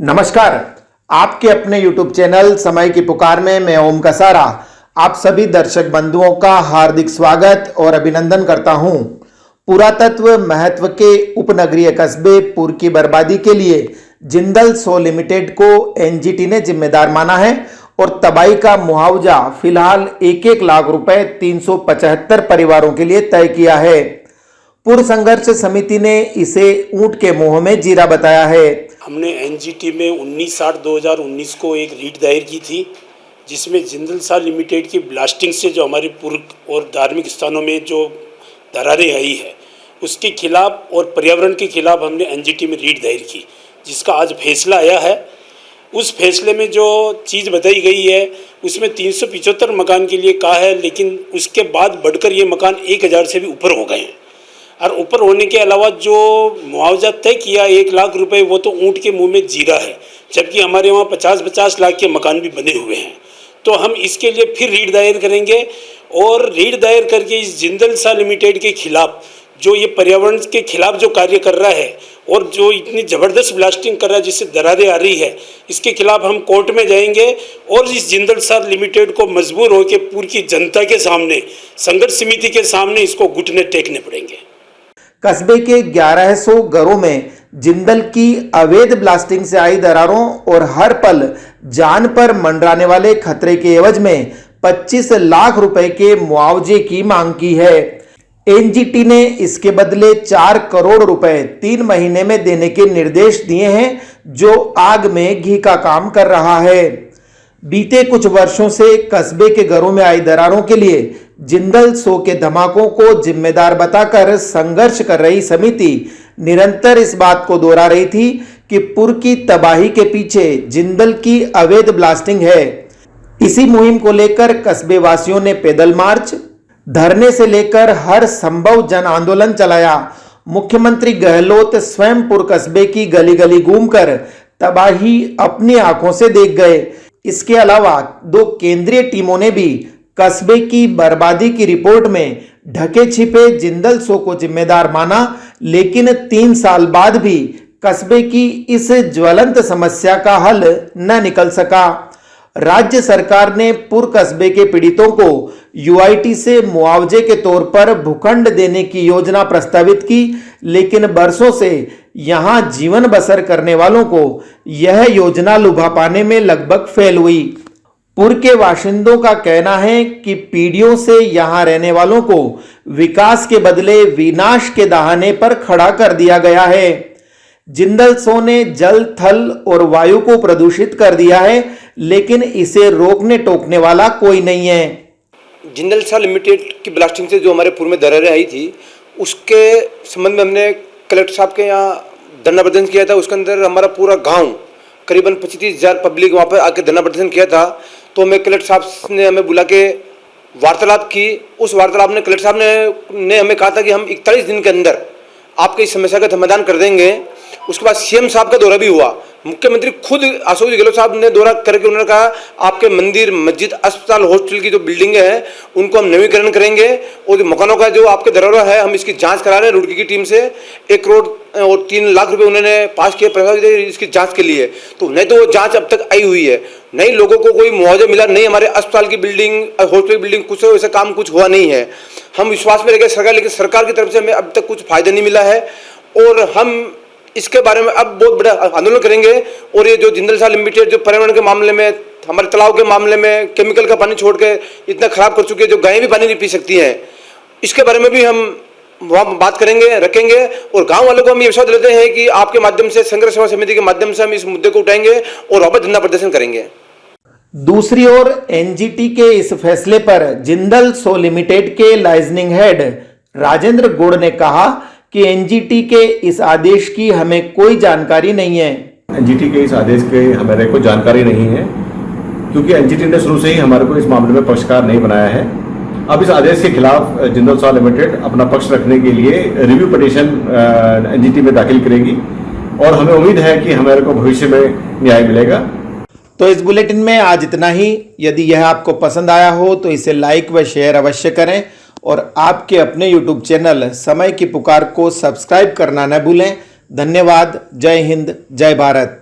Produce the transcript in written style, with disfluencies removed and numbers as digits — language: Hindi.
नमस्कार। आपके अपने YouTube चैनल समय की पुकार में मैं ओम कसारा आप सभी दर्शक बंधुओं का हार्दिक स्वागत और अभिनंदन करता हूं। पुरातत्व महत्व के उपनगरीय कस्बे पुर की बर्बादी के लिए जिंदल सो लिमिटेड को एनजीटी ने जिम्मेदार माना है और तबाही का मुआवजा फिलहाल 1-1 लाख रुपए 375 परिवारों के लिए तय किया है। पुर संघर्ष समिति ने इसे ऊंट के मुंह में जीरा बताया है। हमने एनजीटी में 19/8/2019 को एक रीट दायर की थी, जिसमें जिंदल सा लिमिटेड की ब्लास्टिंग से जो हमारे पुर और धार्मिक स्थानों में जो दरारें आई है उसके खिलाफ और पर्यावरण के खिलाफ हमने एनजीटी में रीट दायर की, जिसका आज फैसला आया है। उस फैसले में जो चीज़ बताई गई है उसमें 375 मकान के लिए कहा है, लेकिन उसके बाद बढ़कर ये मकान 1000 से भी ऊपर हो गए हैं। और ऊपर होने के अलावा जो मुआवजा तय किया 1 लाख रुपए, वो तो ऊँट के मुंह में जीरा है, जबकि हमारे वहाँ 50-50 लाख के मकान भी बने हुए हैं। तो हम इसके लिए फिर रीट दायर करेंगे और रीट दायर करके इस जिंदल सा लिमिटेड के खिलाफ जो ये पर्यावरण के खिलाफ जो कार्य कर रहा है और जो इतनी ज़बरदस्त ब्लास्टिंग कर रहा है जिससे दरारें आ रही है, इसके खिलाफ हम कोर्ट में जाएंगे और इस जिंदल सा लिमिटेड को मजबूर होकर पूरी की जनता के सामने, संघर्ष समिति के सामने इसको घुटने टेकने पड़ेंगे। कस्बे के 1100 घरों में जिंदल की अवैध ब्लास्टिंग से आई दरारों और हर पल जान पर मंडराने वाले खतरे के एवज में 25 लाख रुपए के मुआवजे की मांग की है। एनजीटी ने इसके बदले 4 करोड़ रुपए 3 महीने में देने के निर्देश दिए हैं, जो आग में घी का काम कर रहा है। बीते कुछ वर्षों से कस्बे के घरों में आई दरारों के लिए जिंदल सो के धमाकों को जिम्मेदार बताकर संघर्ष कर रही समिति निरंतर इस बात को दोहरा रही थी कि पुर की तबाही के पीछे जिंदल की अवैध ब्लास्टिंग है। इसी मुहिम को लेकर कस्बे वासियों ने पैदल मार्च, धरने से लेकर हर संभव जन आंदोलन चलाया। मुख्यमंत्री गहलोत स्वयं पुर कस्बे की गली गली घूमकर तबाही अपनी आंखों से देख गए। इसके अलावा 2 केंद्रीय टीमों ने भी कस्बे की बर्बादी की रिपोर्ट में ढके छिपे जिंदल सो को जिम्मेदार माना, लेकिन 3 साल बाद भी कस्बे की इस ज्वलंत समस्या का हल न निकल सका। राज्य सरकार ने पुर कस्बे के पीड़ितों को यूआईटी से मुआवजे के तौर पर भूखंड देने की योजना प्रस्तावित की, लेकिन बरसों से यहां जीवन बसर करने वालों को यह योजना लुभा पाने में लगभग फेल हुई। पुर के बाशिंदों का कहना है कि पीढ़ियों से यहां रहने वालों को विकास के बदले विनाश के दहाने पर खड़ा कर दिया गया है। जिंदल सो ने जल, थल और वायु को प्रदूषित कर दिया है, लेकिन इसे रोकने टोकने वाला कोई नहीं है। जिंदल सा लिमिटेड की ब्लास्टिंग से जो हमारे पुर में दरारें आई थी, उसके संबंध में हमने कलेक्टर साहब के यहाँ धरना प्रदर्शन किया था। उसके अंदर हमारा पूरा गांव करीबन 25,000 पब्लिक वहाँ पर आके धरना प्रदर्शन किया था। तो हमें कलेक्टर साहब ने हमें बुला के वार्तालाप की। उस वार्तालाप में कलेक्टर साहब ने हमें कहा था कि हम 41 दिन के अंदर आपके इस समस्या का समाधान कर देंगे। उसके बाद सीएम साहब का दौरा भी हुआ। मुख्यमंत्री खुद अशोक गहलोत साहब ने दौरा करके उन्होंने कहा आपके मंदिर, मस्जिद, अस्पताल, हॉस्टल की जो बिल्डिंगें हैं उनको हम नवीकरण करेंगे और जो मकानों का जो आपके दरोरा है हम इसकी जांच करा रहे हैं। रुड़की की टीम से 1 करोड़ और 3 लाख रुपए उन्होंने पास किए प्रस्ताव इसकी जांच के लिए। तो नहीं तो वो जांच अब तक आई हुई है, नहीं लोगों को कोई मुआवजा मिला, नहीं हमारे अस्पताल की बिल्डिंग, हॉस्टल की बिल्डिंग, कुछ वैसा काम कुछ हुआ नहीं है। हम विश्वास में रह गए सरकार, लेकिन सरकार की तरफ से हमें अब तक कुछ फायदा नहीं मिला है और हम इसके बारे में अब बहुत बड़ा आंदोलन करेंगे। और ये जो जिंदल सा लिमिटेड जो पर्यावरण के मामले में, हमारे तालाब के मामले में केमिकल का पानी छोड़ के इतना खराब कर चुके हैं, जो गायें भी पानी नहीं पी सकती हैं, इसके बारे में भी हम वहाँ बात करेंगे, रखेंगे। और गांव वालों को हम ये विश्वास देते हैं कि आपके माध्यम से, संघर्ष सेवा समिति के माध्यम से हम इस मुद्दे को उठाएंगे और वहाँ पर धरना प्रदर्शन करेंगे। दूसरी ओर एनजीटी के इस फैसले पर जिंदल सो लिमिटेड के लाइजनिंग हेड राजेंद्र गुड़ ने कहा कि एनजीटी के इस आदेश की हमें कोई जानकारी नहीं है। एनजीटी के इस आदेश की हमारे को जानकारी नहीं है, क्योंकि एनजीटी ने शुरू से ही हमारे को इस मामले में पक्षकार नहीं बनाया है। अब इस आदेश के खिलाफ जिंदल सो लिमिटेड अपना पक्ष रखने के लिए रिव्यू पिटीशन एनजीटी में दाखिल करेगी और हमें उम्मीद है कि हमारे को भविष्य में न्याय मिलेगा। तो इस बुलेटिन में आज इतना ही। यदि यह आपको पसंद आया हो तो इसे लाइक व शेयर अवश्य करें और आपके अपने YouTube चैनल समय की पुकार को सब्सक्राइब करना न भूलें। धन्यवाद। जय हिंद, जय भारत।